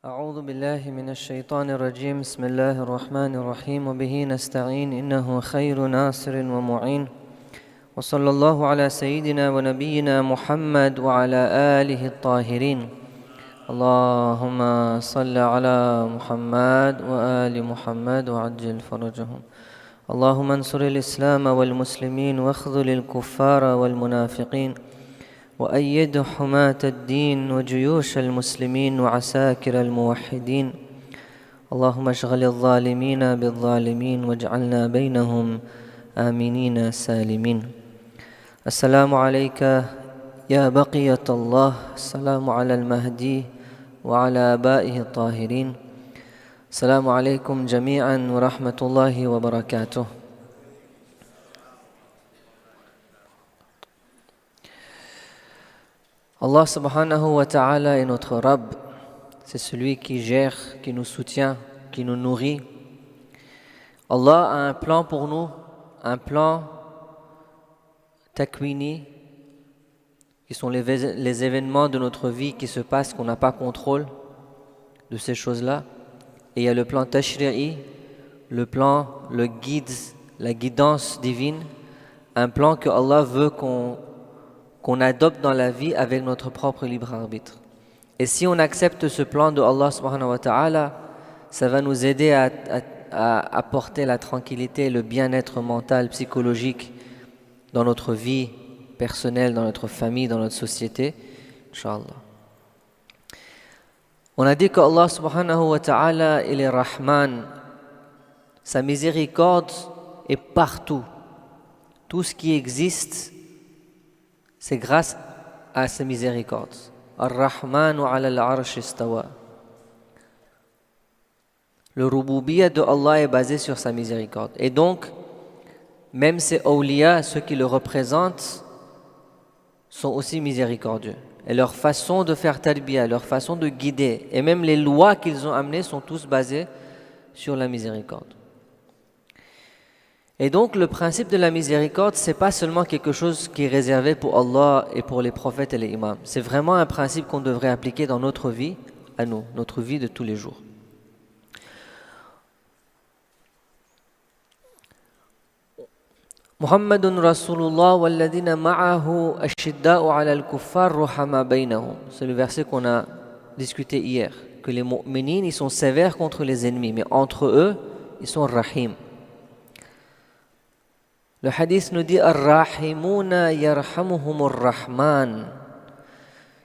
أعوذ بالله من الشيطان الرجيم بسم الله الرحمن الرحيم وبه نستعين إنه خير ناصر ومعين وصلى الله على سيدنا ونبينا محمد وعلى آله الطاهرين اللهم صل على محمد وآل محمد وعجل فرجهم اللهم انصر الإسلام والمسلمين واخذل الكفار والمنافقين وأيد حماة الدين وجيوش المسلمين وعساكر الموحدين اللهم اشغل الظالمين بالظالمين واجعلنا بينهم آمنين سالمين السلام عليك يا بقية الله السلام على المهدي وعلى آبائه الطاهرين السلام عليكم جميعا ورحمة الله وبركاته. Allah subhanahu wa ta'ala est notre Rabb, c'est celui qui gère, qui nous soutient, qui nous nourrit. Allah a un plan pour nous, un plan takwini, qui sont les événements de notre vie qui se passent, qu'on n'a pas contrôle de ces choses-là. Et il y a le plan tashri'i, le plan, le guide, la guidance divine, un plan que Allah veut qu'on adopte dans la vie avec notre propre libre arbitre. Et si on accepte ce plan de Allah subhanahu wa ta'ala, ça va nous aider à apporter la tranquillité et le bien-être mental, psychologique dans notre vie personnelle, dans notre famille, dans notre société. Inch'Allah. On a dit que Allah subhanahu wa ta'ala, il est Rahman. Sa miséricorde est partout. Tout ce qui existe, c'est grâce à sa miséricorde. Ar-Rahmanu ala al-arsh istawa. Le rububiyyah de Allah est basé sur sa miséricorde. Et donc, même ces awliya, ceux qui le représentent, sont aussi miséricordieux. Et leur façon de faire tarbiyah, leur façon de guider, et même les lois qu'ils ont amenées sont tous basées sur la miséricorde. Et donc le principe de la miséricorde, c'est pas seulement quelque chose qui est réservé pour Allah et pour les prophètes et les imams. C'est vraiment un principe qu'on devrait appliquer dans notre vie, à nous, notre vie de tous les jours. Muhammadun Rasulullah walladina ma'ahu ashidda'u 'ala al-kuffar ruhama baynahum. C'est le verset qu'on a discuté hier, que les mu'minines, ils sont sévères contre les ennemis, mais entre eux, ils sont rahim. Le hadith nous dit Ar-Rahimuna yarhamuhumur Rahman.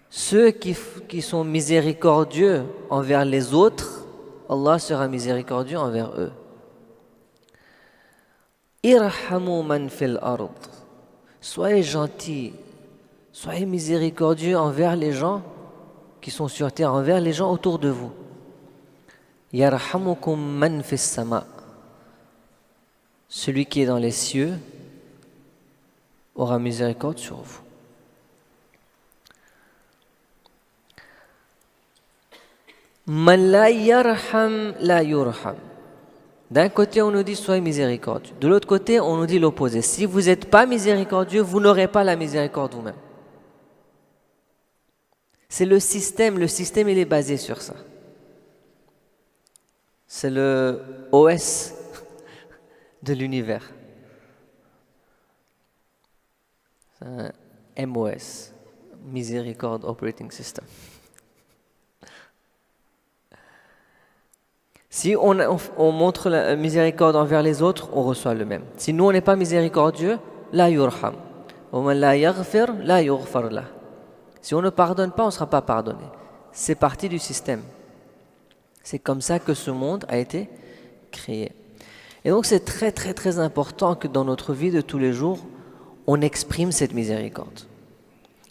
Ceux qui sont miséricordieux envers les autres, Allah sera miséricordieux envers eux. Irhamu man fil ard. Soyez gentils, soyez miséricordieux envers les gens qui sont sur terre, envers les gens autour de vous. Yarhamukum man fis sama. Celui qui est dans les cieux aura miséricorde sur vous. Man la yarham la yurham. D'un côté, on nous dit soyez miséricordieux. De l'autre côté, on nous dit l'opposé. Si vous n'êtes pas miséricordieux, vous n'aurez pas la miséricorde vous-même. C'est le système il est basé sur ça. C'est le OS de l'univers. C'est un MOS, Miséricorde Operating System. Si on montre la miséricorde envers les autres, on reçoit le même. Si nous on n'est pas miséricordieux, la yurham. La yaghfir, la yughfar lah. Si on ne pardonne pas, on ne sera pas pardonné. C'est partie du système. C'est comme ça que ce monde a été créé. Et donc c'est très très très important que dans notre vie de tous les jours, on exprime cette miséricorde.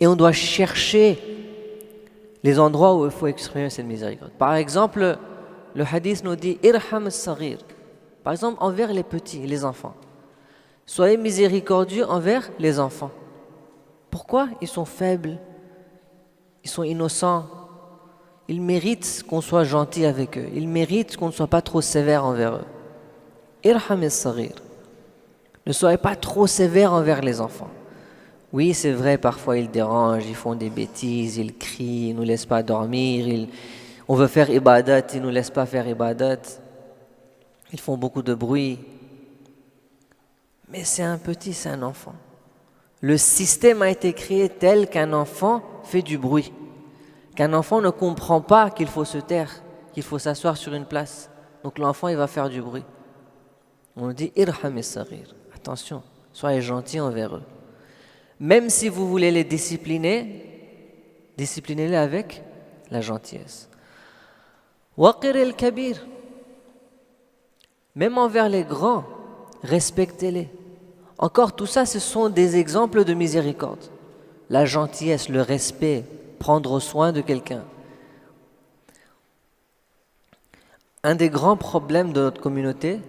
Et on doit chercher les endroits où il faut exprimer cette miséricorde. Par exemple, le hadith nous dit « Irham as-saghir ». Par exemple, envers les petits, les enfants. Soyez miséricordieux envers les enfants. Pourquoi? Ils sont faibles, ils sont innocents. Ils méritent qu'on soit gentil avec eux. Ils méritent qu'on ne soit pas trop sévère envers eux. Irham as-saghir. Ne soyez pas trop sévère envers les enfants. Oui, c'est vrai, parfois ils dérangent, ils font des bêtises, ils crient, ils ne nous laissent pas dormir, On veut faire ibadat, ils ne nous laissent pas faire ibadat. Ils font beaucoup de bruit. Mais c'est un petit, c'est un enfant. Le système a été créé tel qu'un enfant fait du bruit. Qu'un enfant ne comprend pas qu'il faut se taire, qu'il faut s'asseoir sur une place. Donc l'enfant, il va faire du bruit. On dit « Irham as-saghir ». Attention, soyez gentils envers eux. Même si vous voulez les discipliner, disciplinez-les avec la gentillesse. « Waqir al-kabir ». Même envers les grands, respectez-les. Encore tout ça, ce sont des exemples de miséricorde. La gentillesse, le respect, prendre soin de quelqu'un. Un des grands problèmes de notre communauté,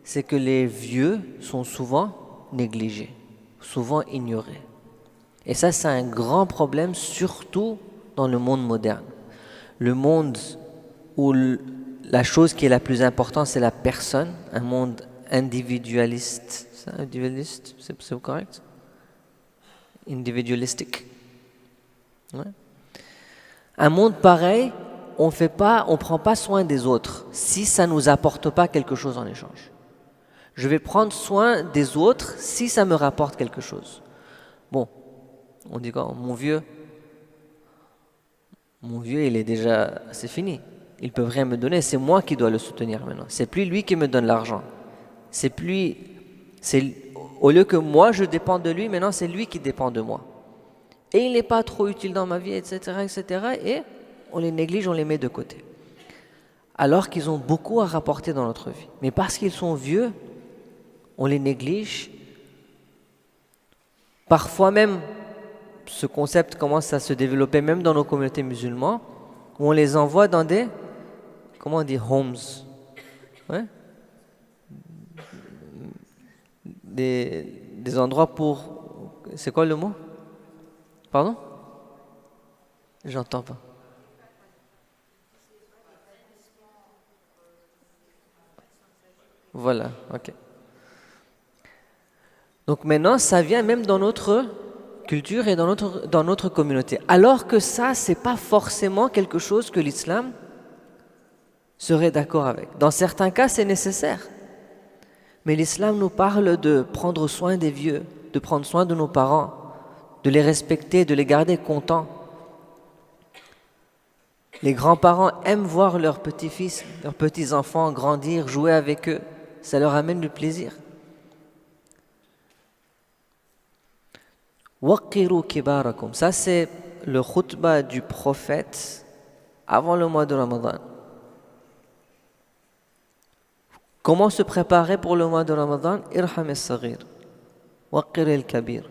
c'est que les vieux sont souvent négligés, souvent ignorés. Et ça, c'est un grand problème, surtout dans le monde moderne. Le monde où la chose qui est la plus importante, c'est la personne, un monde individualiste. Individualiste, c'est correct? Individualistique. Ouais. Un monde pareil, on prend pas soin des autres si ça nous apporte pas quelque chose en échange. Je vais prendre soin des autres si ça me rapporte quelque chose. Bon, on dit quoi? Mon vieux, il est déjà, c'est fini. Ils peuvent rien me donner, c'est moi qui dois le soutenir maintenant. C'est plus lui qui me donne l'argent. Au lieu que moi je dépende de lui, maintenant c'est lui qui dépend de moi. Et il n'est pas trop utile dans ma vie, etc. Et on les néglige, on les met de côté. Alors qu'ils ont beaucoup à rapporter dans notre vie. Mais parce qu'ils sont vieux, on les néglige. Parfois même, ce concept commence à se développer même dans nos communautés musulmanes, où on les envoie dans des, comment on dit, homes, ouais? Des endroits pour... C'est quoi le mot? Pardon? J'entends pas. Voilà, ok. Donc maintenant, ça vient même dans notre culture et dans notre communauté. Alors que ça, c'est pas forcément quelque chose que l'islam serait d'accord avec. Dans certains cas, c'est nécessaire. Mais l'islam nous parle de prendre soin des vieux, de prendre soin de nos parents, de les respecter, de les garder contents. Les grands-parents aiment voir leurs petits-fils, leurs petits-enfants grandir, jouer avec eux. Ça leur amène du plaisir. Waqiru kibarakum. Ça, c'est le khutbah du prophète avant le mois de Ramadan. Comment se préparer pour le mois de Ramadan? Irham as-saghir, waqir al-kabir.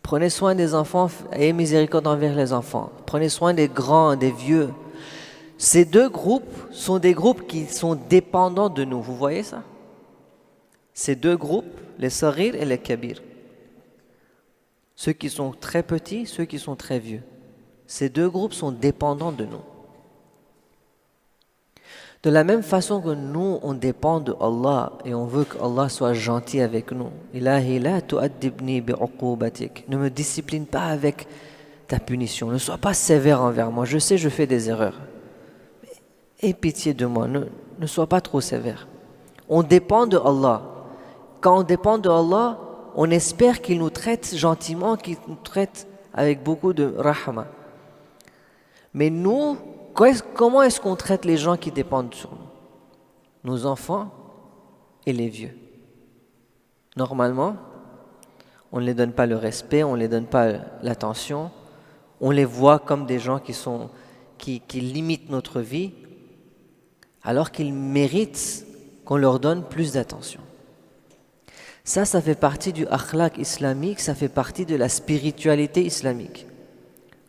Prenez soin des enfants, ayez miséricorde envers les enfants. Prenez soin des grands, des vieux. Ces deux groupes sont des groupes qui sont dépendants de nous. Vous voyez ça? Ces deux groupes, les saghir et les kabir. Ceux qui sont très petits, ceux qui sont très vieux. Ces deux groupes sont dépendants de nous. De la même façon que nous, on dépend de Allah et on veut qu'Allah soit gentil avec nous. Ilahi la tu'addibni bi'uqubatik. Ne me discipline pas avec ta punition. Ne sois pas sévère envers moi. Je sais, je fais des erreurs. Aie pitié de moi. Ne sois pas trop sévère. On dépend de Allah. Quand on dépend de Allah, on espère qu'il nous traite gentiment, qu'il nous traite avec beaucoup de rahma. Mais nous, comment est-ce qu'on traite les gens qui dépendent sur nous? Nos enfants et les vieux. Normalement, on ne les donne pas le respect, on ne les donne pas l'attention, on les voit comme des gens qui limitent notre vie, alors qu'ils méritent qu'on leur donne plus d'attention. Ça fait partie du akhlaq islamique, ça fait partie de la spiritualité islamique.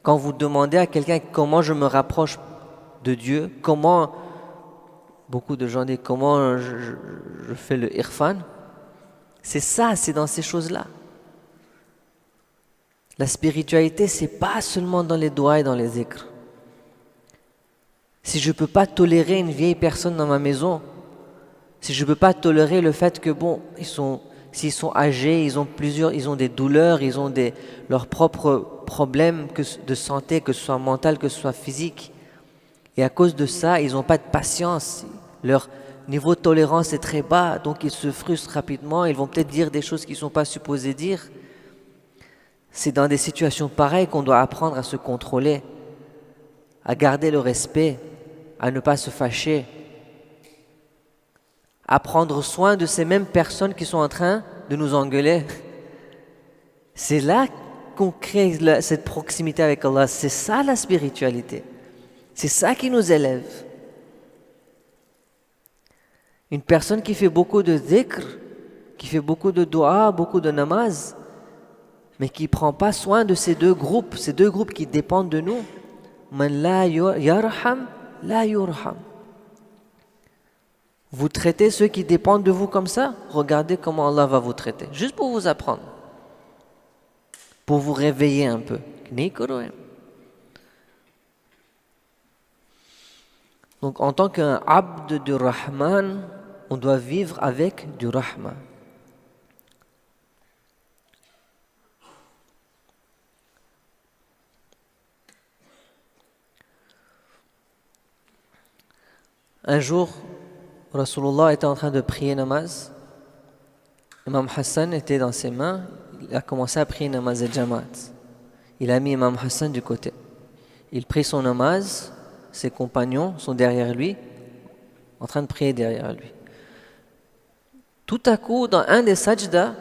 Quand vous demandez à quelqu'un comment je me rapproche de Dieu, beaucoup de gens disent comment je fais le irfan, c'est dans ces choses-là. La spiritualité, c'est pas seulement dans les doigts et dans les zikrs. Si je ne peux pas tolérer une vieille personne dans ma maison, si je ne peux pas tolérer le fait que s'ils sont âgés, ils ont des douleurs, ils ont leurs propres problèmes de santé, que ce soit mental, que ce soit physique, Et à cause de ça, ils n'ont pas de patience. Leur niveau de tolérance est très bas, donc ils se frustrent rapidement. Ils vont peut-être dire des choses qu'ils ne sont pas supposés dire. C'est dans des situations pareilles qu'on doit apprendre à se contrôler, à garder le respect, à ne pas se fâcher, à prendre soin de ces mêmes personnes qui sont en train de nous engueuler. C'est là qu'on crée cette proximité avec Allah. C'est ça la spiritualité. C'est ça qui nous élève. Une personne qui fait beaucoup de dhikr, qui fait beaucoup de dua, beaucoup de namaz, mais qui ne prend pas soin de ces deux groupes qui dépendent de nous. Man la yarham, la yurham. Vous traitez ceux qui dépendent de vous comme ça, regardez comment Allah va vous traiter. Juste pour vous apprendre. Pour vous réveiller un peu. Donc en tant qu'un abd du Rahman, on doit vivre avec du Rahman. Un jour, Rasulullah était en train de prier namaz. Imam Hassan était dans ses mains. Il a commencé à prier namaz et jamaat. Il a mis Imam Hassan du côté. Il prie son namaz. Ses compagnons sont derrière lui, en train de prier derrière lui. Tout à coup, dans un des sajdas,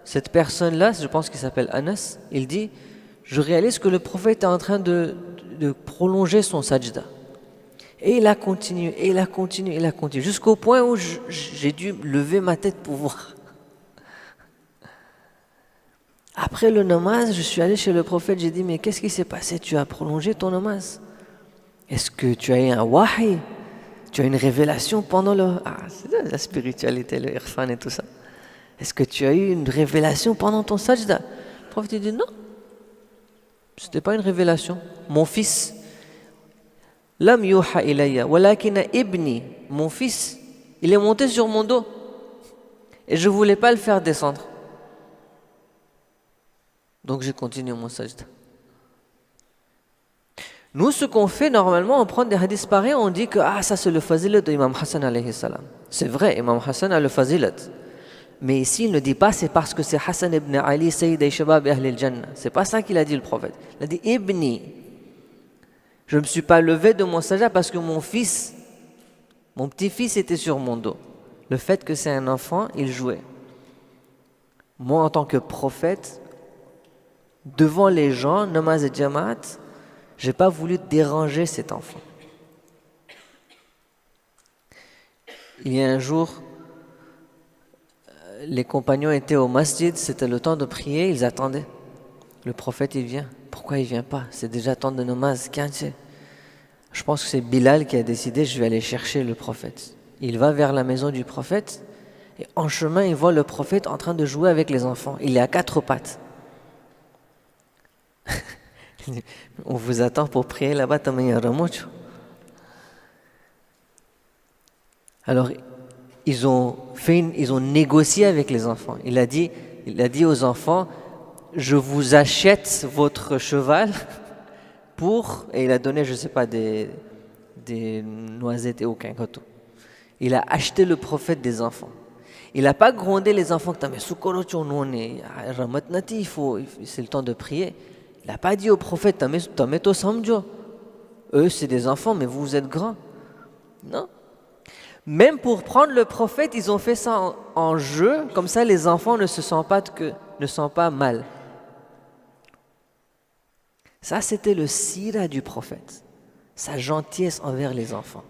cette personne-là, je pense qu'il s'appelle Anas, il dit, je réalise que le prophète est en train de prolonger son sajda. Et il a continué, et il a continué, il a continué, jusqu'au point où j'ai dû lever ma tête pour voir. Après le namaz, je suis allé chez le prophète, j'ai dit, mais qu'est-ce qui s'est passé? Tu as prolongé ton namaz? Est-ce que tu as eu un wahi? Tu as une révélation pendant le... Ah, c'est la spiritualité, le irfan et tout ça. Est-ce que tu as eu une révélation pendant ton sajda? Le prophète dit, non, ce n'était pas une révélation. Mon fils... Lam yuha ilayya, walakina ibni, mon fils, il est monté sur mon dos et je ne voulais pas le faire descendre. Donc j'ai continué mon sajda. Nous, ce qu'on fait normalement, on prend des hadiths pareils, on dit que ça c'est le fazilat de Imam Hassan alayhi salam. C'est vrai, Imam Hassan a le fazilat. Mais ici, il ne dit pas c'est parce que c'est Hassan ibn Ali, Sayyid al-Shabab Ahl al-Jannah. C'est pas ça qu'il a dit le prophète. Il a dit ibni. Je ne me suis pas levé de mon sajda parce que mon petit-fils était sur mon dos. Le fait que c'est un enfant, il jouait. Moi, en tant que prophète, devant les gens, namaz et jamaat, je n'ai pas voulu déranger cet enfant. Il y a un jour, les compagnons étaient au masjid, c'était le temps de prier, ils attendaient. Le prophète, il vient. Pourquoi il ne vient pas? C'est déjà temps de namaz. Je pense que c'est Bilal qui a décidé, je vais aller chercher le prophète. Il va vers la maison du prophète et en chemin, il voit le prophète en train de jouer avec les enfants. Il est à 4 pattes. On vous attend pour prier là-bas. Alors, ils ont négocié avec les enfants. Il a dit aux enfants, je vous achète votre cheval et il a donné, je ne sais pas, des noisettes et aucun gâteau. Il a acheté le prophète des enfants. Il n'a pas grondé les enfants, c'est le temps de prier. Il n'a pas dit au prophète, eux c'est des enfants, mais vous êtes grands. Non. Même pour prendre le prophète, ils ont fait ça en jeu, comme ça les enfants ne se sentent pas mal. Ça, c'était le sira du prophète, sa gentillesse envers les enfants.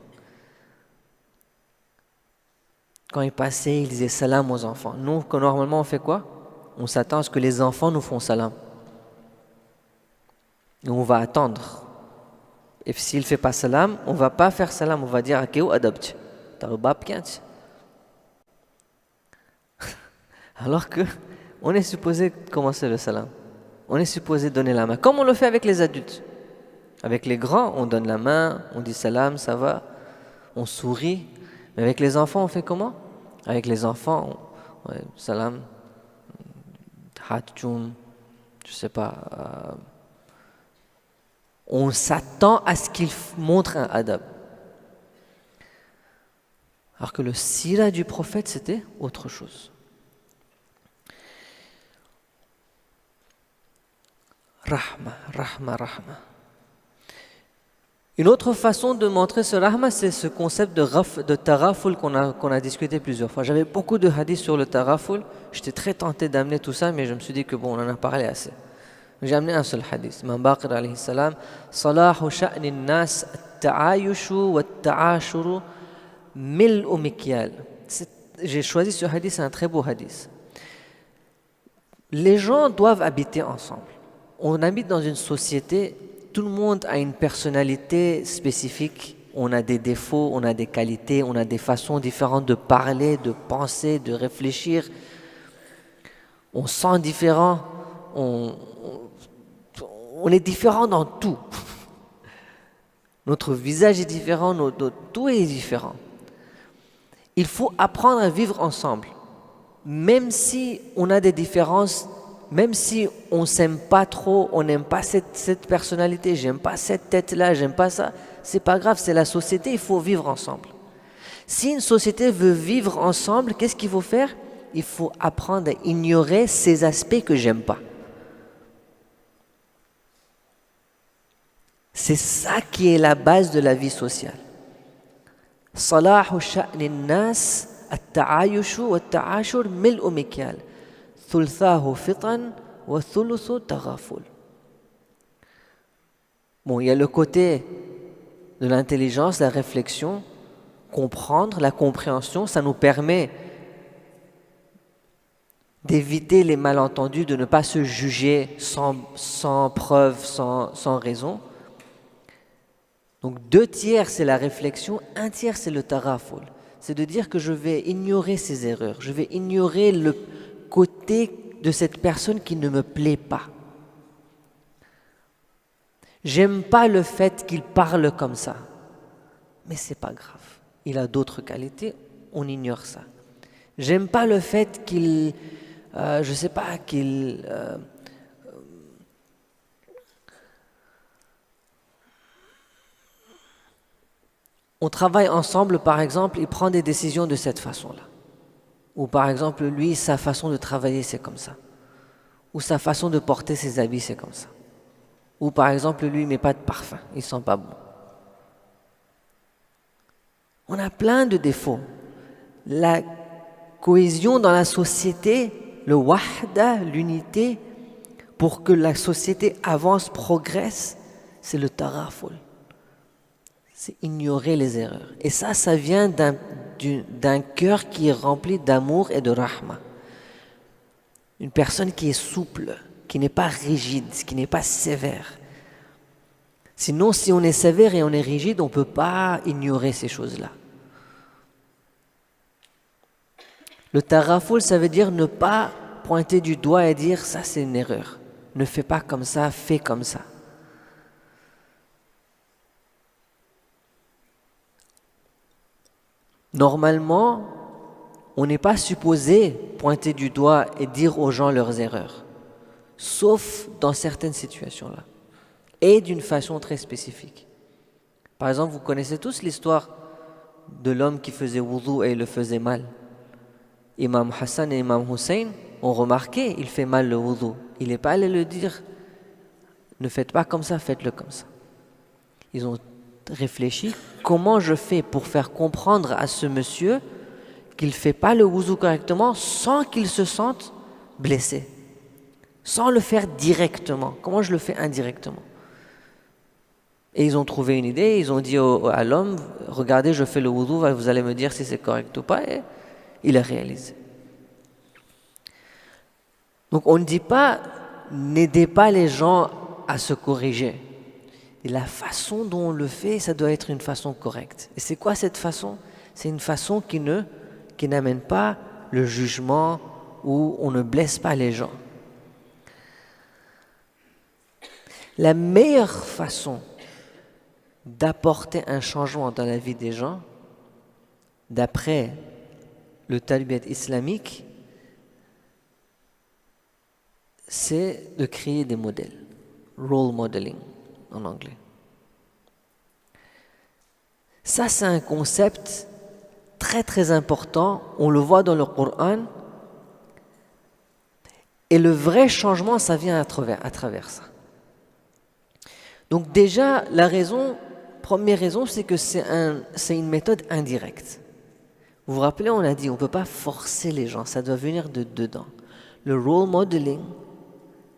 Quand il passait, il disait salam aux enfants. Nous, normalement, on fait quoi? On s'attend à ce que les enfants nous font salam. Et on va attendre. Et s'il ne fait pas salam, on ne va pas faire salam, on va dire Akéou adabti. Alors que on est supposé commencer le salam. On est supposé donner la main, comme on le fait avec les adultes. Avec les grands, on donne la main, on dit salam, ça va, on sourit. Mais avec les enfants, on fait comment? Avec les enfants, salam, hatjoum, je sais pas. On s'attend à ce qu'il montre un adab. Alors que le sira du prophète, c'était autre chose. Rahma, rahma, rahma. Une autre façon de montrer ce rahma, c'est ce concept de taraful qu'on a discuté plusieurs fois. J'avais beaucoup de hadiths sur le taraful. J'étais très tenté d'amener tout ça, mais je me suis dit que bon, on en a parlé assez. J'ai amené un seul hadith. Imam Baqir alayhi salam, Salahu sha'ni nas at-ta'ayushu wa at-ta'ashuru mil'u mikyal. J'ai choisi ce hadith, c'est un très beau hadith. Les gens doivent habiter ensemble. On habite dans une société, tout le monde a une personnalité spécifique. On a des défauts, on a des qualités, on a des façons différentes de parler, de penser, de réfléchir. On sent différent, on est différent dans tout. Notre visage est différent, tout est différent. Il faut apprendre à vivre ensemble. Même si on a des différences, même si on ne s'aime pas trop, on n'aime pas cette personnalité, j'aime pas cette tête-là, j'aime pas ça, c'est pas grave, c'est la société, il faut vivre ensemble. Si une société veut vivre ensemble, qu'est-ce qu'il faut faire? Il faut apprendre à ignorer ces aspects que j'aime pas. C'est ça qui est la base de la vie sociale. Salahu sha'ni nas at-ta'ayushu wa at-ta'ashur mil'u mikyal. Thulthahu fitan wa thuluthu taghaful. Bon, il y a le côté de l'intelligence, la réflexion, comprendre, la compréhension, ça nous permet d'éviter les malentendus, de ne pas se juger sans preuve, sans raison. Donc 2/3 c'est la réflexion, 1/3 c'est le taraful. C'est de dire que je vais ignorer ses erreurs, je vais ignorer le côté de cette personne qui ne me plaît pas. J'aime pas le fait qu'il parle comme ça, mais c'est pas grave. Il a d'autres qualités, on ignore ça. J'aime pas le fait qu'il, on travaille ensemble, par exemple, il prend des décisions de cette façon-là. Ou par exemple, lui, sa façon de travailler, c'est comme ça. Ou sa façon de porter ses habits, c'est comme ça. Ou par exemple, lui, il ne met pas de parfum, il ne sent pas bon. On a plein de défauts. La cohésion dans la société, le wahda, l'unité, pour que la société avance, progresse, c'est le taraful. C'est ignorer les erreurs. Et ça vient d'un cœur qui est rempli d'amour et de rahma. Une personne qui est souple, qui n'est pas rigide, qui n'est pas sévère. Sinon, si on est sévère et on est rigide, on ne peut pas ignorer ces choses-là. Le taraful, ça veut dire ne pas pointer du doigt et dire ça c'est une erreur. Ne fais pas comme ça, fais comme ça. Normalement, on n'est pas supposé pointer du doigt et dire aux gens leurs erreurs, sauf dans certaines situations-là, et d'une façon très spécifique. Par exemple, vous connaissez tous l'histoire de l'homme qui faisait wudu et il le faisait mal. Imam Hassan et Imam Hussein ont remarqué, il fait mal le wudu. Il n'est pas allé le dire, ne faites pas comme ça, faites-le comme ça. Ils ont réfléchi, comment je fais pour faire comprendre à ce monsieur qu'il ne fait pas le wudu correctement sans qu'il se sente blessé, sans le faire directement. Comment je le fais indirectement? Et ils ont trouvé une idée, ils ont dit à l'homme, regardez, je fais le wudu, vous allez me dire si c'est correct ou pas, et il a réalisé. Donc on ne dit pas, n'aidez pas les gens à se corriger. Et la façon dont on le fait, ça doit être une façon correcte. Et c'est quoi cette façon? C'est une façon qui n'amène pas le jugement, où on ne blesse pas les gens. La meilleure façon d'apporter un changement dans la vie des gens, d'après le talbiyat islamique, c'est de créer des modèles. Role modeling en anglais. Ça, c'est un concept très très important. On le voit dans le Coran. Et le vrai changement, ça vient à travers ça. Donc déjà, première raison, c'est que c'est une méthode indirecte. Vous vous rappelez, on a dit, on ne peut pas forcer les gens, ça doit venir de dedans. Le role modeling,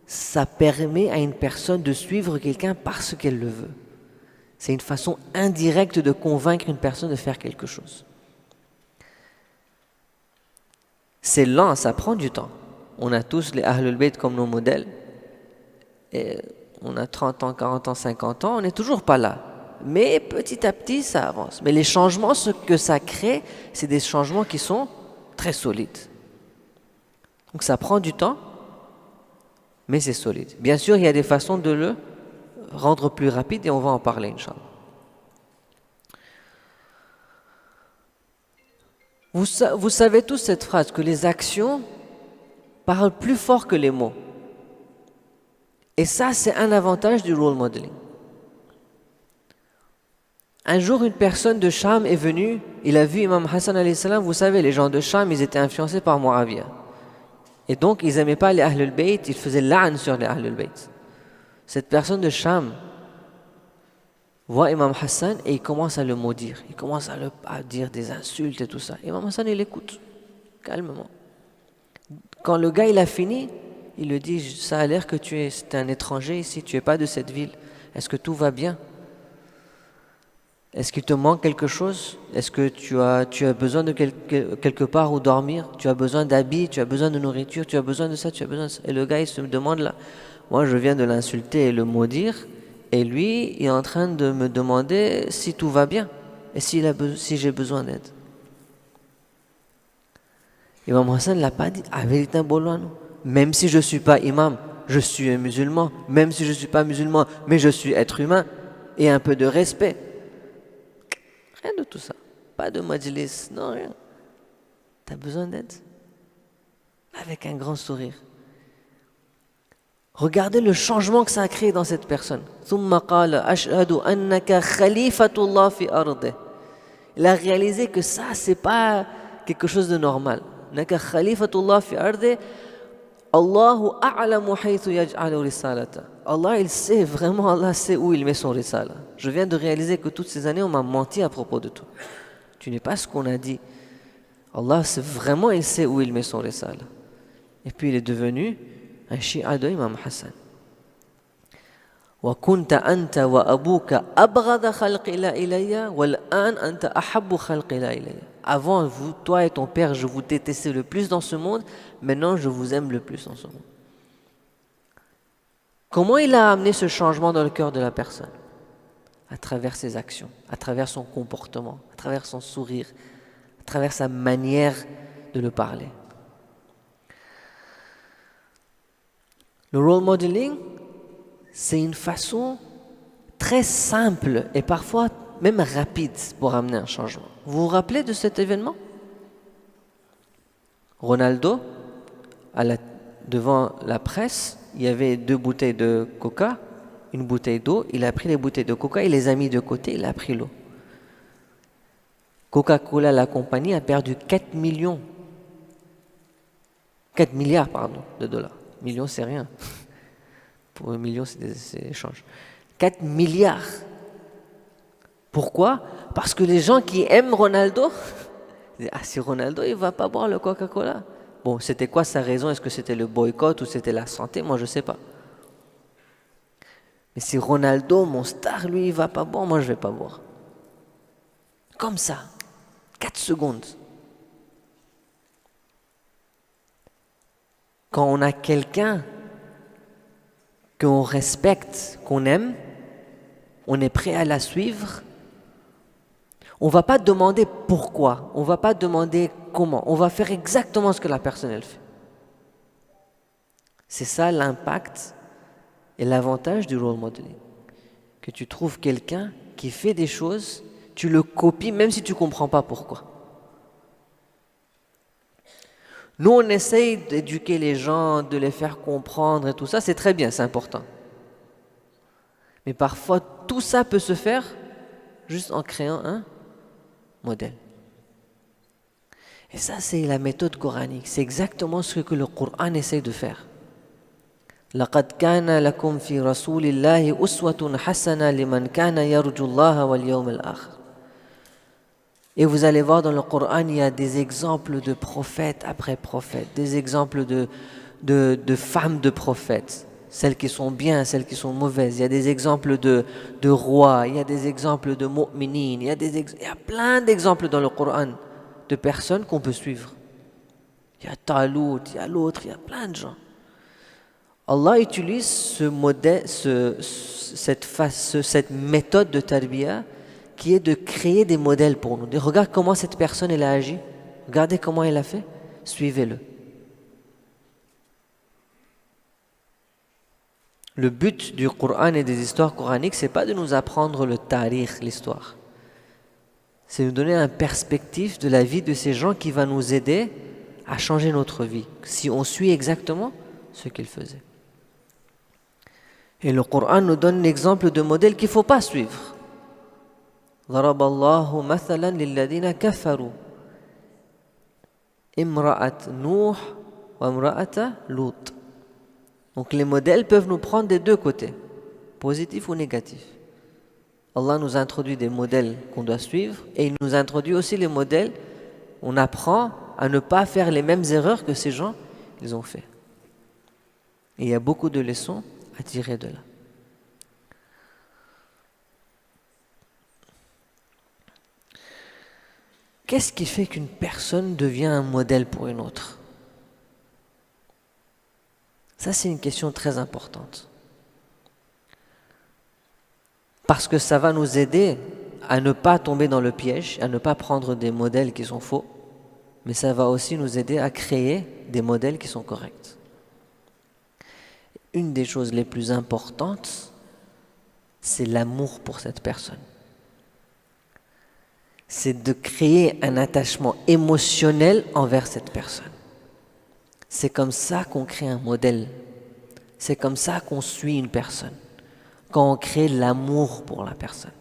ça permet à une personne de suivre quelqu'un parce qu'elle le veut. C'est une façon indirecte de convaincre une personne de faire quelque chose. C'est lent, ça prend du temps. On a tous les Ahlul Bayt comme nos modèles. Et on a 30 ans, 40 ans, 50 ans, on n'est toujours pas là. Mais petit à petit, ça avance. Mais les changements, ce que ça crée, c'est des changements qui sont très solides. Donc ça prend du temps, mais c'est solide. Bien sûr, il y a des façons de le rendre plus rapide et on va en parler, Inch'Allah. Vous savez tous cette phrase, que les actions parlent plus fort que les mots. Et ça, c'est un avantage du role modeling. Un jour, une personne de Cham est venue, il a vu Imam Hassan alayhi salam. Vous savez, les gens de Cham, ils étaient influencés par Muawiyah. Et donc, ils n'aimaient pas les Ahlul Bayt, ils faisaient l'a'n sur les Ahlul Bayt. Cette personne de Cham voit Imam Hassan et il commence à le maudire. Il commence à dire des insultes et tout ça. Imam Hassan, il écoute, calmement. Quand le gars, il a fini, il lui dit, ça a l'air que c'est un étranger ici, tu n'es pas de cette ville. Est-ce que tout va bien? Est-ce qu'il te manque quelque chose? Est-ce que tu as besoin de quelque part où dormir? Tu as besoin d'habits, tu as besoin de nourriture, tu as besoin de ça, tu as besoin de ça. Et le gars, il se demande là, moi je viens de l'insulter et le maudire, et lui, il est en train de me demander si tout va bien et si j'ai besoin d'aide. Imam Hassan ne l'a pas dit, vérité même si je ne suis pas imam, je suis un musulman, même si je ne suis pas musulman, mais je suis être humain, et un peu de respect. Rien de tout ça. Pas de majlis, non, rien. Tu as besoin d'aide? Avec un grand sourire. Regardez le changement que ça a créé dans cette personne. ثم قال أشهد أنك خليفة الله في أرضه. Il a réalisé que ça, c'est pas quelque chose de normal. أنك خليفة الله في أرضه. الله أعلم حيث يجعل رسالته. Allah, il sait vraiment, Allah sait où il met son risala. Je viens de réaliser que toutes ces années, on m'a menti à propos de toi. Tu n'es pas ce qu'on a dit. Allah, c'est vraiment, il sait où il met son risala. Et puis, il est devenu un shi'a de Imam Hassan. وَكُنْتَ أَنْتَ وَأَبُوكَ أَبْغَضَ خَلْقِ إِلَيَّ وَالْآنَ أَنْتَ أَحَبُّ خَلْقِ إِلَيَّ. Avant, vous, toi et ton père, je vous détestais le plus dans ce monde. Maintenant, je vous aime le plus dans ce monde. Comment il a amené ce changement dans le cœur de la personne? À travers ses actions, à travers son comportement, à travers son sourire, à travers sa manière de le parler. Le role modeling, c'est une façon très simple et parfois même rapide pour amener un changement. Vous vous rappelez de cet événement? Ronaldo, devant la presse, il y avait 2 bouteilles de coca, une bouteille d'eau. Il a pris les bouteilles de coca, il les a mis de côté, il a pris l'eau. Coca-Cola, la compagnie, a perdu 4 milliards de dollars. Millions, c'est rien. Pour 1 million, c'est des échanges. 4 milliards. Pourquoi? Parce que les gens qui aiment Ronaldo, disent, si Ronaldo, il ne va pas boire le Coca-Cola. Bon, c'était quoi sa raison? Est-ce que c'était le boycott ou c'était la santé? Moi, je ne sais pas. Mais si Ronaldo, mon star, lui, il ne va pas boire, moi, je ne vais pas boire. Comme ça. 4 secondes. Quand on a quelqu'un qu'on respecte, qu'on aime, on est prêt à la suivre, on ne va pas demander pourquoi, on ne va pas demander comment, on va faire exactement ce que la personne elle fait. C'est ça l'impact et l'avantage du role modeling. Que tu trouves quelqu'un qui fait des choses, tu le copies même si tu ne comprends pas pourquoi. Nous, on essaye d'éduquer les gens, de les faire comprendre et tout ça, c'est très bien, c'est important. Mais parfois, tout ça peut se faire juste en créant un modèle. Et ça, c'est la méthode coranique. C'est exactement ce que le Coran essaie de faire. لقد كان لكم في رسول الله أسوة حسنة لمن كان يرجو الله واليوم الآخر. Et vous allez voir dans le Coran, il y a des exemples de prophètes après prophètes, des exemples de femmes de prophètes, celles qui sont bien, celles qui sont mauvaises. Il y a des exemples de rois, il y a des exemples de mu'minin, il y a plein d'exemples dans le Coran de personnes qu'on peut suivre. Il y a Talut, il y a l'autre, il y a plein de gens. Allah utilise ce modèle, cette méthode de tarbiyah qui est de créer des modèles pour nous. Regarde comment cette personne elle a agi, regardez comment elle a fait, suivez-le. Le but du Coran et des histoires coraniques, c'est pas de nous apprendre le tarikh, l'histoire. C'est de nous donner une perspective de la vie de ces gens qui va nous aider à changer notre vie, si on suit exactement ce qu'ils faisaient. Et le Coran nous donne l'exemple de modèles qu'il ne faut pas suivre. ضرب الله مثلا للذين كفروا امرأة نوح وامرأة لوط. Donc les modèles peuvent nous prendre des deux côtés, positif ou négatif. Allah nous introduit des modèles qu'on doit suivre et il nous introduit aussi les modèles où on apprend à ne pas faire les mêmes erreurs que ces gens ils ont fait. Et il y a beaucoup de leçons à tirer de là. Qu'est-ce qui fait qu'une personne devient un modèle pour une autre? Ça, c'est une question très importante. Parce que ça va nous aider à ne pas tomber dans le piège, à ne pas prendre des modèles qui sont faux, mais ça va aussi nous aider à créer des modèles qui sont corrects. Une des choses les plus importantes, c'est l'amour pour cette personne. C'est de créer un attachement émotionnel envers cette personne. C'est comme ça qu'on crée un modèle. C'est comme ça qu'on suit une personne. Quand on crée l'amour pour la personne.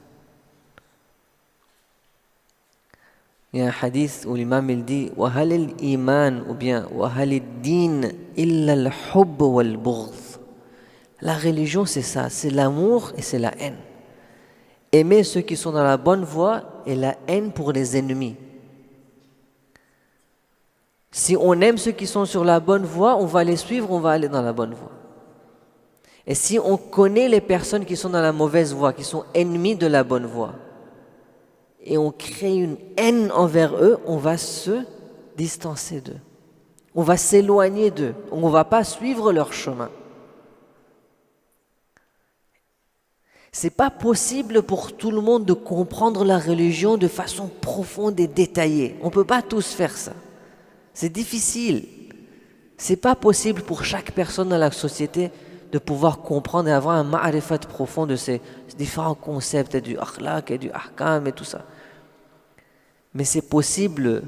Il y a un hadith où l'imam il dit « وَهَلِ الْإِيمَانُ » ou bien « وَهَلِ الدِّينُ إِلَّا الْحُبُّ وَالْبُغْضُ » La religion, c'est ça, c'est l'amour et c'est la haine. Aimer ceux qui sont dans la bonne voie et la haine pour les ennemis. Si on aime ceux qui sont sur la bonne voie, on va les suivre, on va aller dans la bonne voie. Et si on connaît les personnes qui sont dans la mauvaise voie, qui sont ennemis de la bonne voie, et on crée une haine envers eux, on va se distancer d'eux. On va s'éloigner d'eux. On ne va pas suivre leur chemin. C'est pas possible pour tout le monde de comprendre la religion de façon profonde et détaillée. On ne peut pas tous faire ça. C'est difficile. C'est pas possible pour chaque personne dans la société de pouvoir comprendre et avoir un ma'rifat profond de ces différents concepts et du akhlaq et du ahkam et tout ça. Mais c'est possible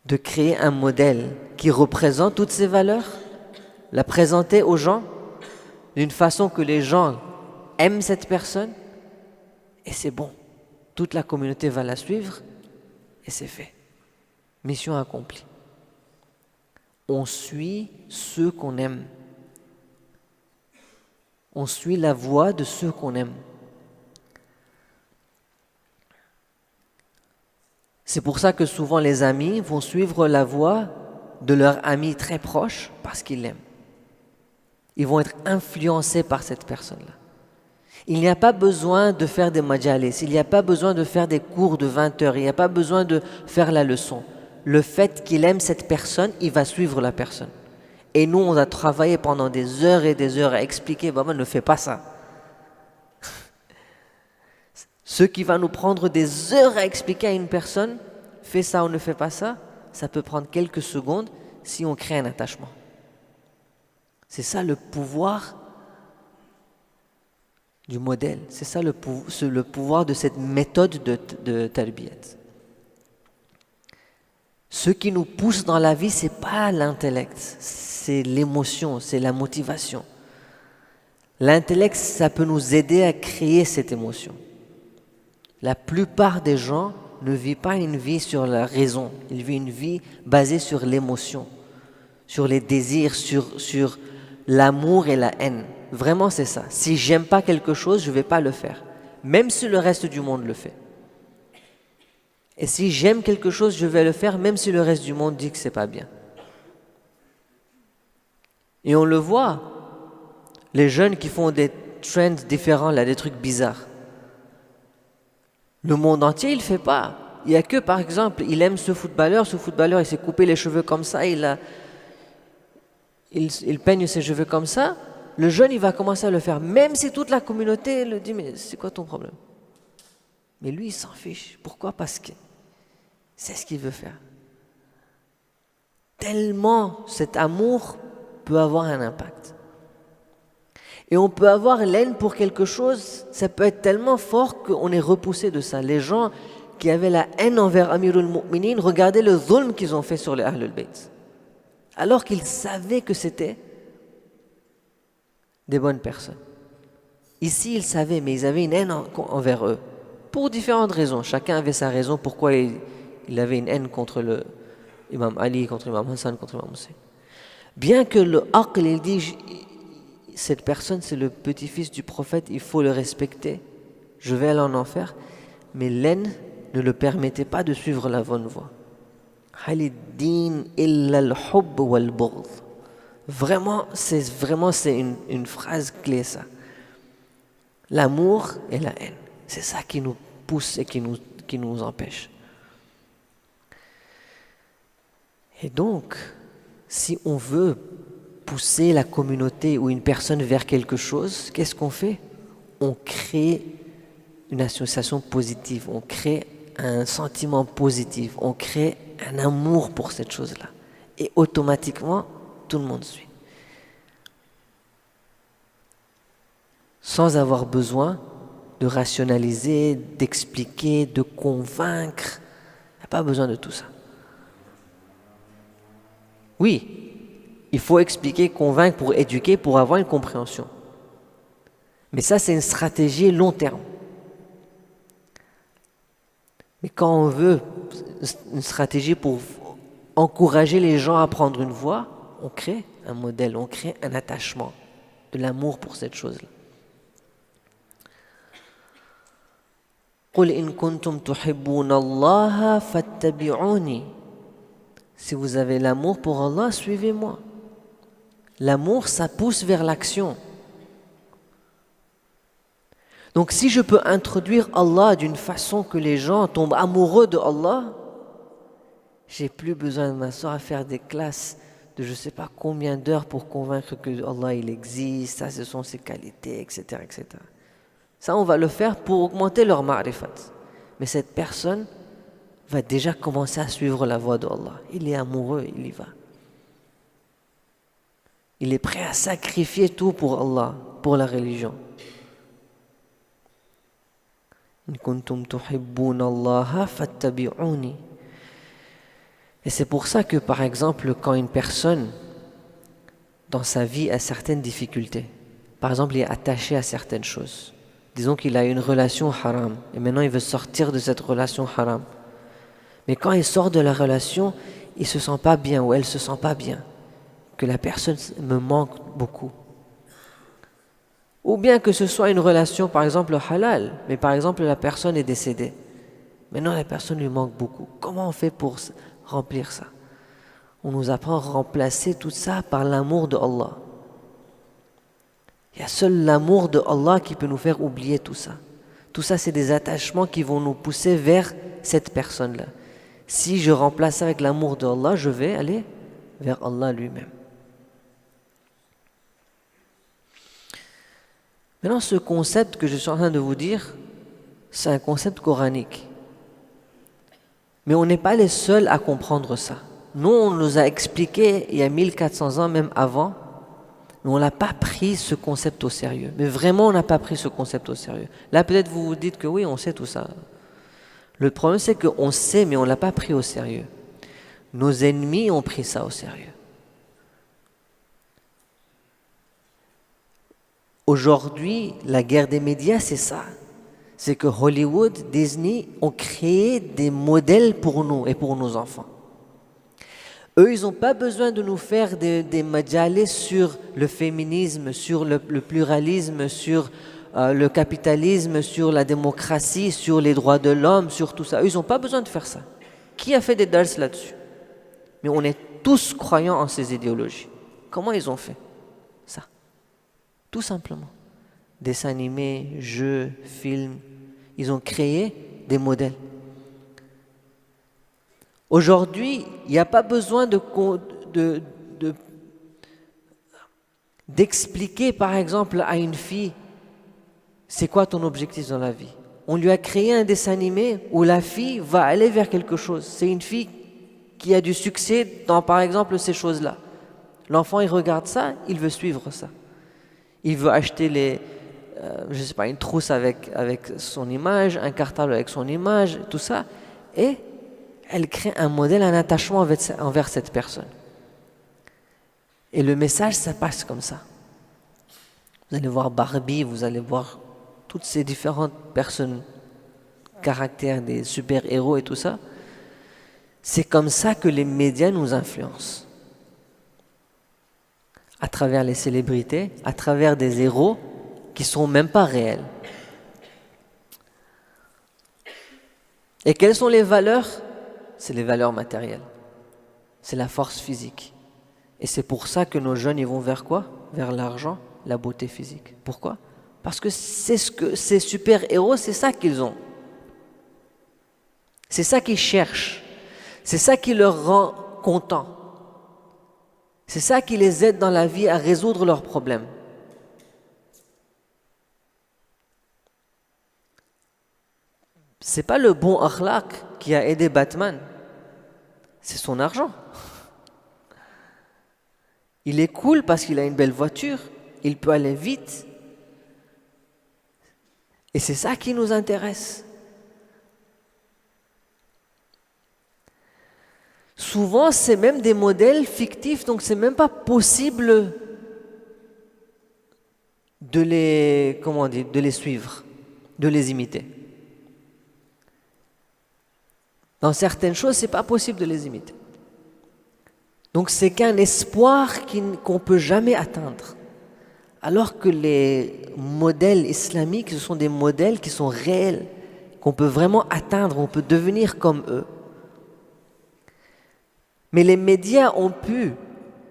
de créer un modèle qui représente toutes ces valeurs, la présenter aux gens d'une façon que les gens aiment cette personne et c'est bon. Toute la communauté va la suivre et c'est fait. Mission accomplie. On suit ceux qu'on aime. On suit la voie de ceux qu'on aime. C'est pour ça que souvent les amis vont suivre la voie de leur ami très proche parce qu'ils l'aiment. Ils vont être influencés par cette personne-là. Il n'y a pas besoin de faire des majalis, il n'y a pas besoin de faire des cours de 20 heures, il n'y a pas besoin de faire la leçon. Le fait qu'il aime cette personne, il va suivre la personne. Et nous, on a travaillé pendant des heures et des heures à expliquer, maman, ne fais pas ça. Ce qui va nous prendre des heures à expliquer à une personne, fais ça ou ne fais pas ça, ça peut prendre quelques secondes si on crée un attachement. C'est ça le pouvoir du modèle. C'est ça le pouvoir de cette méthode de tarbiyat. Ce qui nous pousse dans la vie, ce n'est pas l'intellect, c'est l'émotion, c'est la motivation. L'intellect, ça peut nous aider à créer cette émotion. La plupart des gens ne vivent pas une vie sur la raison, ils vivent une vie basée sur l'émotion, sur les désirs, sur l'amour et la haine. Vraiment, c'est ça. Si j'aime pas quelque chose, je ne vais pas le faire, même si le reste du monde le fait. Et si j'aime quelque chose, je vais le faire, même si le reste du monde dit que c'est pas bien. Et on le voit, les jeunes qui font des trends différents, là, des trucs bizarres. Le monde entier, il ne fait pas. Il n'y a que, par exemple, il aime ce footballeur, il s'est coupé les cheveux comme ça, il peigne ses cheveux comme ça. Le jeune, il va commencer à le faire, même si toute la communauté le dit, mais c'est quoi ton problème? Mais lui, il s'en fiche. Pourquoi? Parce que c'est ce qu'il veut faire. Tellement cet amour peut avoir un impact. Et on peut avoir l'haine pour quelque chose, ça peut être tellement fort qu'on est repoussé de ça. Les gens qui avaient la haine envers Amirul Mu'minin, regardez le zulm qu'ils ont fait sur les Ahlul Bayt. Alors qu'ils savaient que c'était des bonnes personnes. Ici, ils savaient, mais ils avaient une haine envers eux. Pour différentes raisons. Chacun avait sa raison pourquoi il avait une haine contre l'imam Ali, contre l'imam Hassan, contre l'imam Hussein. Bien que le aql, il dit, cette personne c'est le petit-fils du prophète, il faut le respecter, je vais aller en enfer, mais l'haine ne le permettait pas de suivre la bonne voie. Vraiment, c'est une phrase clé ça. L'amour et la haine, c'est ça qui nous pousse et qui nous empêche. Et donc, si on veut pousser la communauté ou une personne vers quelque chose, qu'est-ce qu'on fait? On crée une association positive, on crée un sentiment positif, on crée un amour pour cette chose-là. Et automatiquement, tout le monde suit. Sans avoir besoin de rationaliser, d'expliquer, de convaincre. Il n'y a pas besoin de tout ça. Oui, il faut expliquer, convaincre pour éduquer, pour avoir une compréhension. Mais ça, c'est une stratégie long terme. Mais quand on veut une stratégie pour encourager les gens à prendre une voie, on crée un modèle, on crée un attachement, de l'amour pour cette chose-là. قُلْ إِن كُنْتُمْ تُحِبُّونَ اللَّهَ فَاتَّبِعُونِي. Si vous avez l'amour pour Allah, suivez-moi. L'amour, ça pousse vers l'action. Donc si je peux introduire Allah d'une façon que les gens tombent amoureux de Allah, j'ai plus besoin de m'asseoir à faire des classes de je ne sais pas combien d'heures pour convaincre que Allah il existe, ça ce sont ses qualités, etc., etc. Ça on va le faire pour augmenter leur ma'rifat. Mais cette personne va déjà commencer à suivre la voie de Allah. Il est amoureux, il y va. Il est prêt à sacrifier tout pour Allah, pour la religion. In kuntum tuhibbuna Allah fattabi'uni. Et c'est pour ça que, par exemple, quand une personne dans sa vie a certaines difficultés, par exemple, il est attaché à certaines choses. Disons qu'il a une relation haram et maintenant il veut sortir de cette relation haram. Mais quand il sort de la relation, il ne se sent pas bien ou elle ne se sent pas bien, que la personne me manque beaucoup. Ou bien que ce soit une relation, par exemple, halal, mais par exemple la personne est décédée. Maintenant la personne lui manque beaucoup. Comment on fait pour remplir ça? On nous apprend à remplacer tout ça par l'amour de Allah. Il y a seul l'amour de Allah qui peut nous faire oublier tout ça. Tout ça, c'est des attachements qui vont nous pousser vers cette personne-là. Si je remplace avec l'amour de Allah, je vais aller vers Allah lui-même. Maintenant, ce concept que je suis en train de vous dire, c'est un concept coranique. Mais on n'est pas les seuls à comprendre ça. Nous, on nous a expliqué il y a 1400 ans, même avant, mais on n'a pas pris ce concept au sérieux. Mais vraiment, on n'a pas pris ce concept au sérieux. Là, peut-être vous vous dites que oui, on sait tout ça. Le problème, c'est qu'on sait, mais on ne l'a pas pris au sérieux. Nos ennemis ont pris ça au sérieux. Aujourd'hui, la guerre des médias, c'est ça. c'est que Hollywood, Disney ont créé des modèles pour nous et pour nos enfants. Eux, ils n'ont pas besoin de nous faire des majalis sur le féminisme, sur le pluralisme, sur le capitalisme, sur la démocratie, sur les droits de l'homme, sur tout ça. Eux, ils n'ont pas besoin de faire ça. Qui a fait des dars là-dessus? Mais on est tous croyants en ces idéologies. Comment ils ont fait ça? Tout simplement. Dessins animés, jeux, films, ils ont créé des modèles. Aujourd'hui, il n'y a pas besoin d'expliquer, par exemple, à une fille, c'est quoi ton objectif dans la vie. On lui a créé un dessin animé où la fille va aller vers quelque chose. C'est une fille qui a du succès dans, par exemple, ces choses-là. L'enfant, il regarde ça, il veut suivre ça. Il veut acheter je sais pas, une trousse avec son image, un cartable avec son image, tout ça. Et elle crée un modèle, un attachement envers cette personne. Et le message, ça passe comme ça. Vous allez voir Barbie, vous allez voir toutes ces différentes personnes, caractères des super-héros et tout ça. C'est comme ça que les médias nous influencent. À travers les célébrités, à travers des héros qui ne sont même pas réels. Et quelles sont les valeurs? C'est les valeurs matérielles. C'est la force physique. Et c'est pour ça que nos jeunes, ils vont vers quoi? Vers l'argent, la beauté physique. Pourquoi? Parce que c'est ce que ces super-héros, c'est ça qu'ils ont. C'est ça qu'ils cherchent. C'est ça qui leur rend contents. C'est ça qui les aide dans la vie à résoudre leurs problèmes. C'est pas le bon akhlaq qui a aidé Batman. C'est son argent. Il est cool parce qu'il a une belle voiture, il peut aller vite. Et c'est ça qui nous intéresse. Souvent, c'est même des modèles fictifs, donc c'est même pas possible de les suivre, de les imiter. Dans certaines choses, c'est pas possible de les imiter. Donc c'est qu'un espoir qu'on ne peut jamais atteindre. Alors que les modèles islamiques, ce sont des modèles qui sont réels, qu'on peut vraiment atteindre, on peut devenir comme eux. Mais les médias ont pu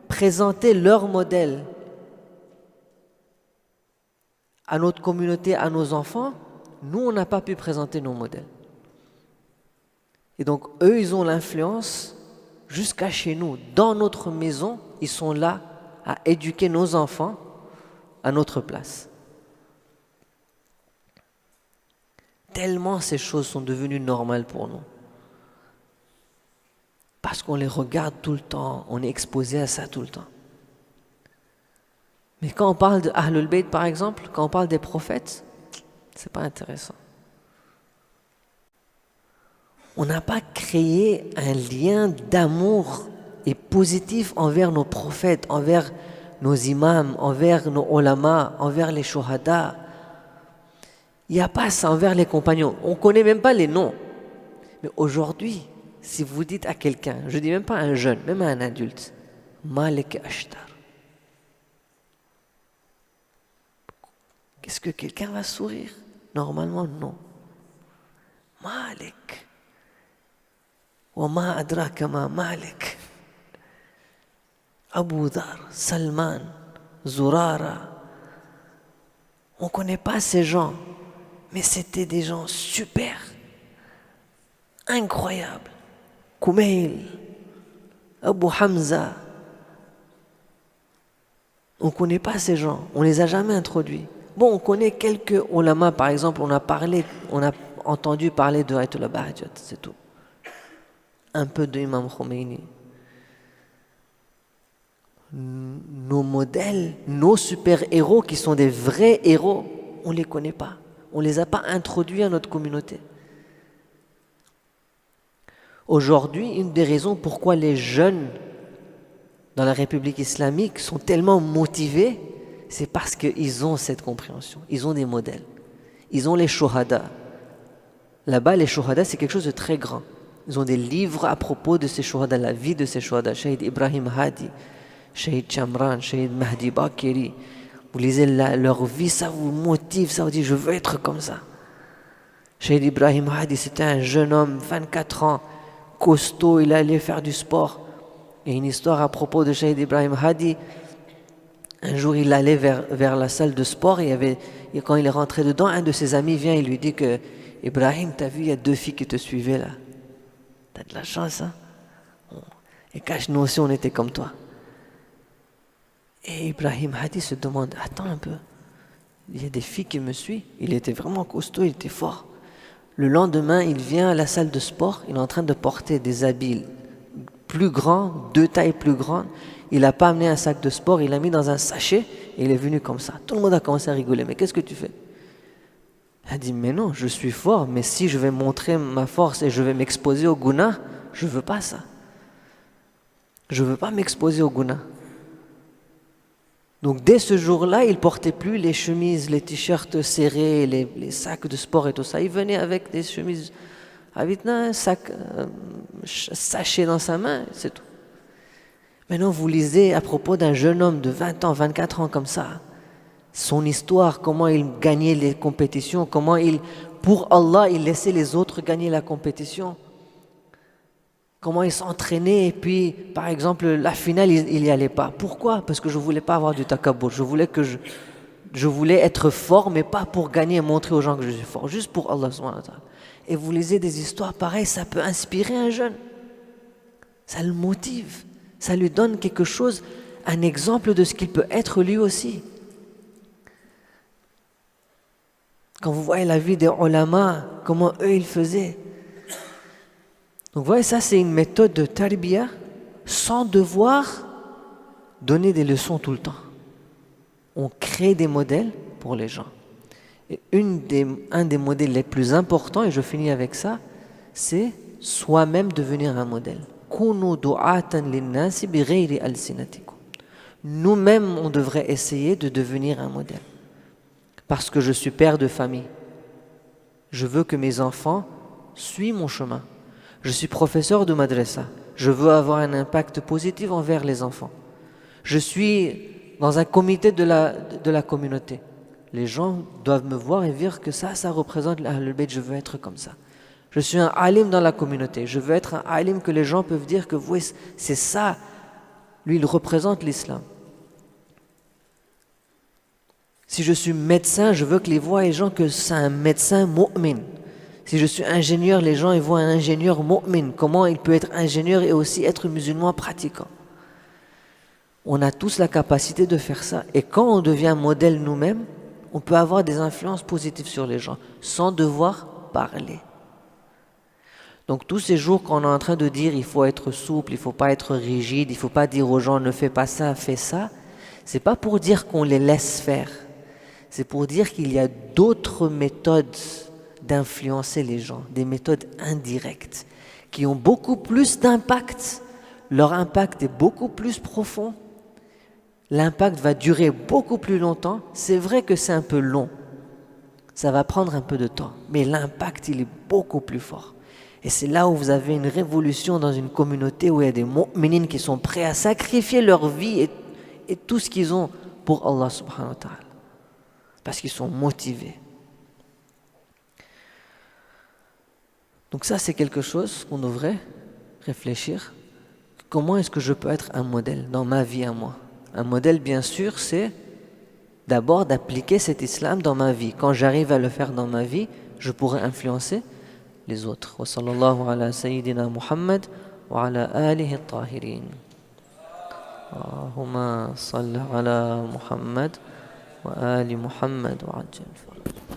présenter leurs modèles à notre communauté, à nos enfants. Nous, on n'a pas pu présenter nos modèles. Et donc, eux, ils ont l'influence jusqu'à chez nous. Dans notre maison, ils sont là à éduquer nos enfants à notre place. Tellement ces choses sont devenues normales pour nous. Parce qu'on les regarde tout le temps, on est exposé à ça tout le temps. Mais quand on parle de Ahlul Bayt, par exemple, quand on parle des prophètes, c'est pas intéressant. On n'a pas créé un lien d'amour et positif envers nos prophètes, envers nos imams, envers nos ulama, envers les shuhada. Il n'y a pas ça envers les compagnons. On ne connaît même pas les noms. Mais aujourd'hui, si vous dites à quelqu'un, je ne dis même pas à un jeune, même à un adulte, Malik Ashtar, est-ce que quelqu'un va sourire? Normalement, non. Malik. وما أدراك ما مالك Abu Dhar, Salman, Zurara. On ne connaît pas ces gens, mais c'était des gens super, incroyables. Kumail, Abu Hamza. On ne connaît pas ces gens, on ne les a jamais introduits. Bon, on connaît quelques ulama, par exemple, on a entendu parler de Ayatollah Bahjat, c'est tout. Un peu d'Imam Khomeini. Nos modèles, nos super-héros qui sont des vrais héros, on ne les connaît pas. On ne les a pas introduits à notre communauté. Aujourd'hui, une des raisons pourquoi les jeunes dans la République islamique sont tellement motivés, c'est parce qu'ils ont cette compréhension. Ils ont des modèles. Ils ont les shuhada. Là-bas, les shuhada, c'est quelque chose de très grand. Ils ont des livres à propos de ces shuhada, la vie de ces shuhada. Shahid Ibrahim Hadi, Shahid Chamran, Shahid Mahdi Bakiri. Vous lisez leur vie, ça vous motive, ça vous dit je veux être comme ça. Shahid Ibrahim Hadi, c'était un jeune homme, 24 ans, costaud, il allait faire du sport. Il y a une histoire à propos de Shahid Ibrahim Hadi. Un jour, il allait vers la salle de sport et quand il est rentré dedans, un de ses amis vient et lui dit que Ibrahim, t'as vu, il y a 2 filles qui te suivaient là. T'as de la chance, hein? Et cache, nous aussi, on était comme toi. Et Ibrahim Hadi se demande, attends un peu, il y a des filles qui me suivent. Il était vraiment costaud, il était fort. Le lendemain, il vient à la salle de sport, il est en train de porter des habits plus grands, 2 tailles plus grandes. Il n'a pas amené un sac de sport, il l'a mis dans un sachet et il est venu comme ça. Tout le monde a commencé à rigoler. Mais qu'est-ce que tu fais? Il a dit, mais non, je suis fort, mais si je vais montrer ma force et je vais m'exposer au guna, je ne veux pas ça. Je ne veux pas m'exposer au guna. Donc dès ce jour-là, il ne portait plus les chemises, les t-shirts serrés, les sacs de sport et tout ça. Il venait avec des chemises, avec un sac, sachet dans sa main, c'est tout. Maintenant, vous lisez à propos d'un jeune homme de 20 ans, 24 ans comme ça, son histoire, comment il gagnait les compétitions, comment pour Allah, il laissait les autres gagner la compétition. Comment il s'entraînait et puis, par exemple, la finale, il n'y allait pas. Pourquoi? Parce que je ne voulais pas avoir du takabur. Je voulais être fort, mais pas pour gagner et montrer aux gens que je suis fort, juste pour Allah subhanahu wa ta'ala. Et vous lisez des histoires pareilles, ça peut inspirer un jeune. Ça le motive. Ça lui donne quelque chose, un exemple de ce qu'il peut être lui aussi. Quand vous voyez la vie des ulama, comment eux ils faisaient. Donc vous voyez, ça c'est une méthode de tarbiyah sans devoir donner des leçons tout le temps. On crée des modèles pour les gens. Et un des modèles les plus importants, et je finis avec ça, c'est soi-même devenir un modèle. Nous-mêmes, on devrait essayer de devenir un modèle. Parce que je suis père de famille. Je veux que mes enfants suivent mon chemin. Je suis professeur de madrasa. Je veux avoir un impact positif envers les enfants. Je suis dans un comité de la communauté. Les gens doivent me voir et dire que ça représente l'Ahlul Bayt, je veux être comme ça. Je suis un alim dans la communauté. Je veux être un alim que les gens peuvent dire que oui, c'est ça. Lui, il représente l'islam. Si je suis médecin, je veux que les gens que c'est un médecin mu'min. Si je suis ingénieur, les gens ils voient un ingénieur mu'min. Comment il peut être ingénieur et aussi être musulman pratiquant? On a tous la capacité de faire ça. Et quand on devient modèle nous-mêmes, on peut avoir des influences positives sur les gens sans devoir parler. Donc tous ces jours qu'on est en train de dire il faut être souple, il ne faut pas être rigide, il ne faut pas dire aux gens ne fais pas ça, fais ça, c'est pas pour dire qu'on les laisse faire. C'est pour dire qu'il y a d'autres méthodes d'influencer les gens, des méthodes indirectes, qui ont beaucoup plus d'impact. Leur impact est beaucoup plus profond. L'impact va durer beaucoup plus longtemps. C'est vrai que c'est un peu long. Ça va prendre un peu de temps. Mais l'impact, il est beaucoup plus fort. Et c'est là où vous avez une révolution dans une communauté où il y a des mu'minines qui sont prêts à sacrifier leur vie et tout ce qu'ils ont pour Allah subhanahu wa ta'ala. Parce qu'ils sont motivés. Donc ça, c'est quelque chose qu'on devrait réfléchir. Comment est-ce que je peux être un modèle dans ma vie à moi? Un modèle, bien sûr, c'est d'abord d'appliquer cet islam dans ma vie. Quand j'arrive à le faire dans ma vie, je pourrai influencer les autres. Wa sallallahu ala sayyidina Muhammad wa ala alihi at-tahirin. Allahumma salli ala Muhammad wa ali Muhammad wa ajjal faraj.